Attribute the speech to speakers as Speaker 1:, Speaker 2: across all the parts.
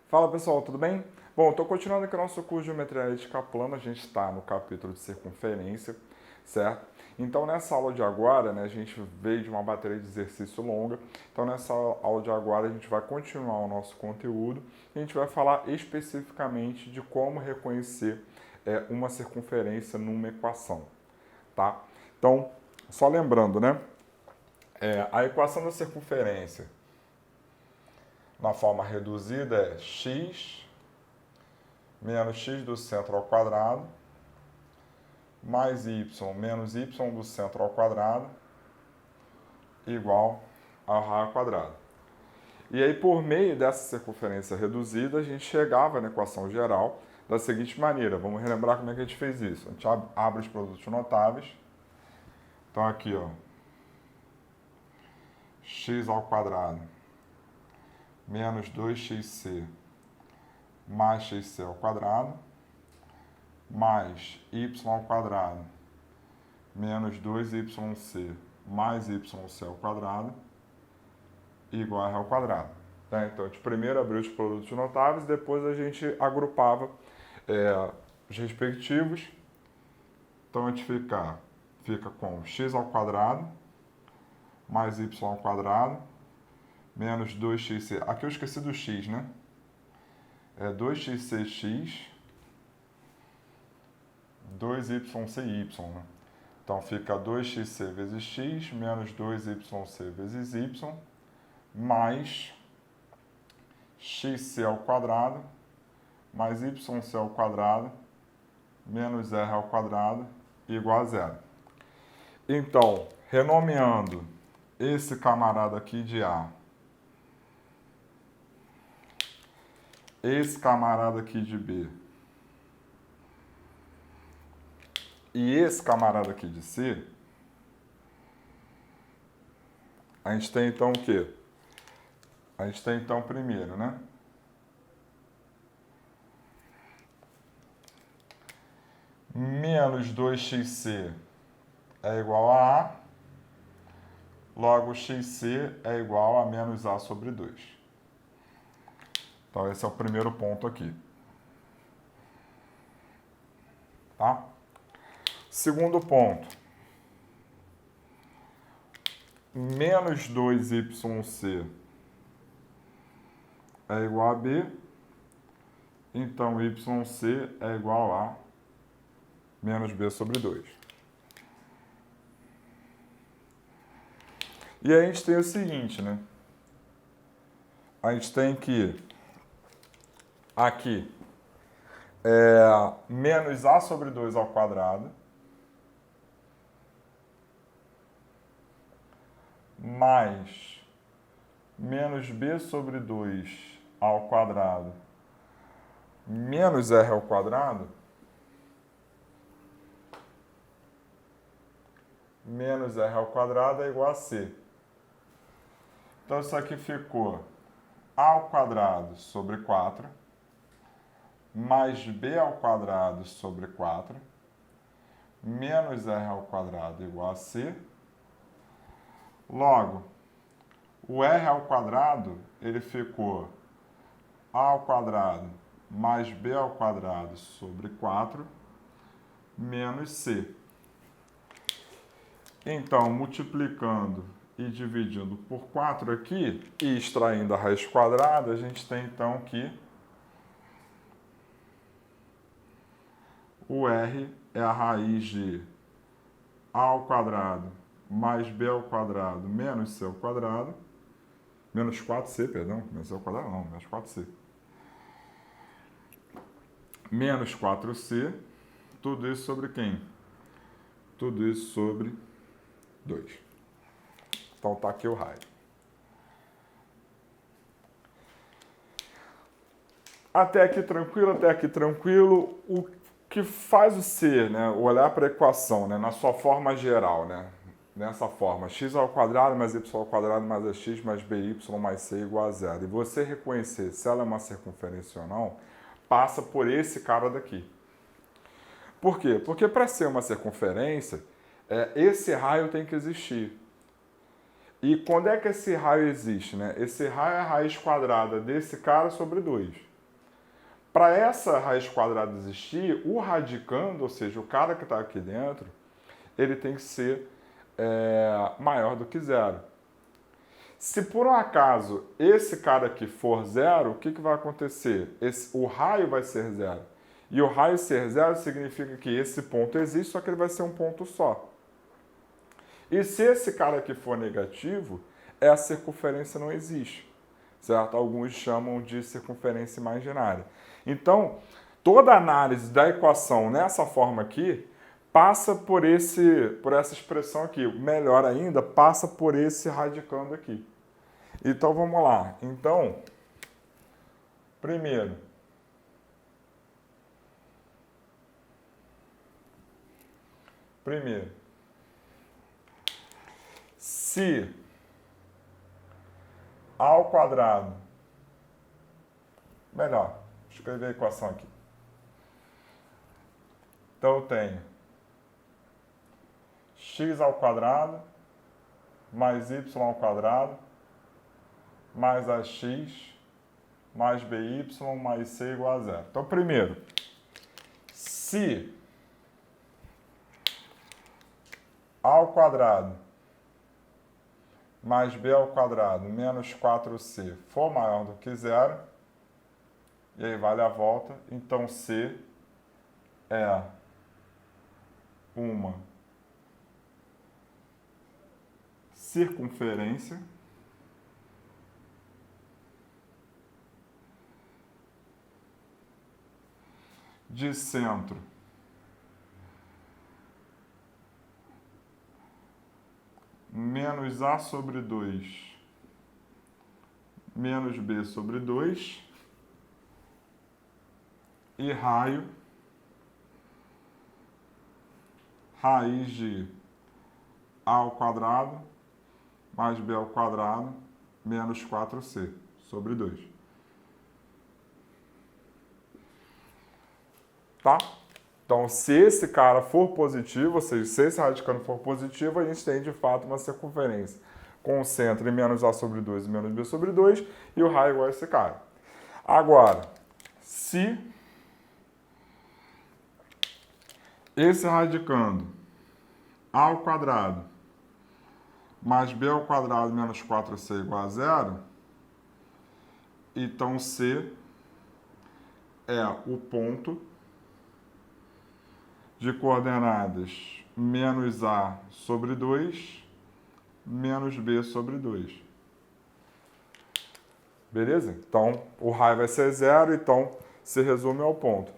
Speaker 1: Fala pessoal, tudo bem? Bom, estou continuando aqui o nosso curso de Geometria Analítica Plana, a gente está no capítulo de circunferência, certo? Então nessa aula de agora, né, a gente veio de uma bateria de exercício longa, então nessa aula de agora a gente vai continuar o nosso conteúdo e a gente vai falar especificamente de como reconhecer uma circunferência numa equação, tá? Então, só lembrando, né, a equação da circunferência na forma reduzida é x menos x do centro ao quadrado, mais y menos y do centro ao quadrado, igual ao raio ao quadrado. E aí, por meio dessa circunferência reduzida, a gente chegava na equação geral da seguinte maneira. Vamos relembrar como é que a gente fez isso. A gente abre os produtos notáveis. Então, aqui, ó, x ao quadrado menos 2xc mais xc ao quadrado, mais y ao quadrado menos 2yc mais yc ao quadrado igual a r ao quadrado. Tá? Então, a gente primeiro abriu os produtos notáveis, depois a gente agrupava os respectivos. Então, a gente fica com x ao quadrado mais y ao quadrado menos 2xc. Aqui eu esqueci do x, né? É 2xcx 2ycy, né? Então fica 2xc vezes x menos 2yc vezes y mais xc ao quadrado mais yc ao quadrado menos r ao quadrado igual a zero. Então, renomeando esse camarada aqui de A, esse camarada aqui de B e esse camarada aqui de C, a gente tem então o quê? A gente tem então primeiro, né? Menos 2xc é igual a A, logo xc é igual a menos A sobre 2. Então esse é o primeiro ponto aqui. Tá? Segundo ponto. Menos 2yc é igual a B, então yc é igual a menos B sobre 2. E aí a gente tem o seguinte, né? A gente tem que aqui menos A sobre 2 ao quadrado mais menos B sobre 2 ao quadrado menos R ao quadrado menos R ao quadrado é igual a C. Então isso aqui ficou A ao quadrado sobre 4 mais B ao quadrado sobre 4 menos R ao quadrado igual a C. Logo, o R ao quadrado, ele ficou A ao quadrado mais B ao quadrado sobre 4 menos C. Então, multiplicando e dividindo por 4 aqui e extraindo a raiz quadrada, a gente tem então que o R é a raiz de A ao quadrado mais B ao quadrado menos C ao quadrado, menos 4C, perdão, menos C ao quadrado não, menos 4C. Menos 4C, tudo isso sobre quem? Tudo isso sobre 2. Então tá aqui o raio. Até aqui tranquilo, até aqui tranquilo. O que faz o C, né, olhar para a equação, né, na sua forma geral, né, nessa forma, x ao quadrado mais y ao quadrado mais ax mais by mais c igual a zero, e você reconhecer se ela é uma circunferência ou não, passa por esse cara daqui. Por quê? Porque para ser uma circunferência, esse raio tem que existir. E quando é que esse raio existe, né? Esse raio é a raiz quadrada desse cara sobre 2. Para essa raiz quadrada existir, o radicando, ou seja, o cara que está aqui dentro, ele tem que ser maior do que zero. Se por um acaso esse cara aqui for zero, o que vai acontecer? O raio vai ser zero. E o raio ser zero significa que esse ponto existe, só que ele vai ser um ponto só. E se esse cara aqui for negativo, a circunferência não existe, certo? Alguns chamam de circunferência imaginária. Então, toda análise da equação nessa forma aqui passa por essa expressão aqui. Melhor ainda, passa por esse radicando aqui. Então, vamos lá. Então, primeiro, se a ao quadrado, melhor, vou escrever a equação aqui. Então, eu tenho x ao quadrado mais y ao quadrado mais ax mais by mais c igual a zero. Então, primeiro, se a ao quadrado mais b ao quadrado menos 4c for maior do que zero, e aí vale a volta, então c é uma circunferência de centro menos A sobre 2 menos B sobre 2 e raio raiz de A ao quadrado mais B ao quadrado menos 4C sobre 2. Tá? Então, se esse cara for positivo, ou seja, se esse radicando for positivo, a gente tem de fato uma circunferência com o centro em menos A sobre 2 e menos B sobre 2 e o raio igual a esse cara. Agora, se esse radicando A ao quadrado mais B ao quadrado menos 4C igual a zero, então C é o ponto de coordenadas menos A sobre 2, menos B sobre 2. Beleza? Então, o raio vai ser zero, então se resume ao ponto.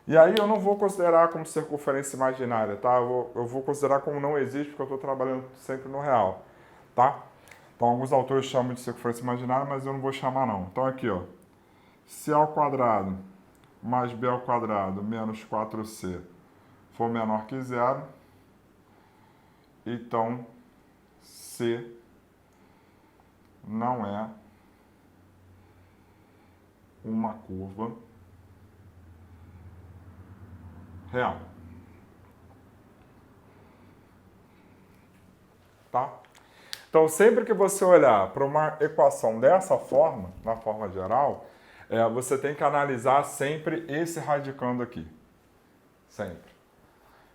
Speaker 1: E aí eu não vou considerar como circunferência imaginária, tá? Eu vou considerar como não existe, porque eu estou trabalhando sempre no real, tá? Então, alguns autores chamam de circunferência imaginária, mas eu não vou chamar não. Então, aqui, ó. Se A ao quadrado mais B ao quadrado menos 4C for menor que zero, então C não é uma curva real. Tá? Então, sempre que você olhar para uma equação dessa forma, na forma geral, você tem que analisar sempre esse radicando aqui. Sempre.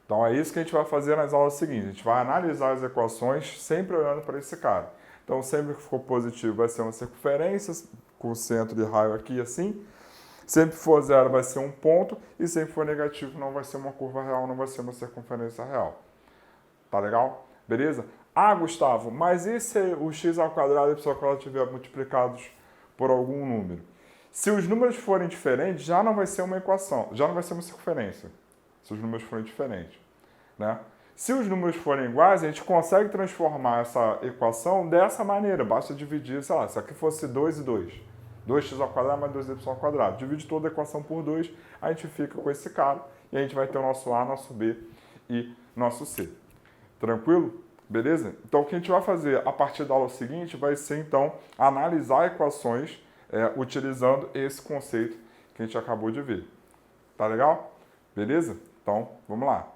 Speaker 1: Então, é isso que a gente vai fazer nas aulas seguintes. A gente vai analisar as equações sempre olhando para esse cara. Então, sempre que for positivo, vai ser uma circunferência, com o centro de raio aqui, assim. Sempre que for zero, vai ser um ponto. E sempre que for negativo, não vai ser uma curva real, não vai ser uma circunferência real. Tá legal? Beleza? Ah, Gustavo, mas e se o x ao quadrado e o y ao quadrado estiver multiplicados por algum número? Se os números forem diferentes, já não vai ser uma equação, já não vai ser uma circunferência. Se os números forem diferentes, né? Se os números forem iguais, a gente consegue transformar essa equação dessa maneira. Basta dividir, sei lá, se aqui fosse 2 e 2. 2x ao quadrado mais 2y ao quadrado. Divide toda a equação por 2, a gente fica com esse cara e a gente vai ter o nosso A, nosso B e nosso C. Tranquilo? Beleza? Então, o que a gente vai fazer a partir da aula seguinte vai ser, então, analisar equações utilizando esse conceito que a gente acabou de ver. Tá legal? Beleza? Então, vamos lá.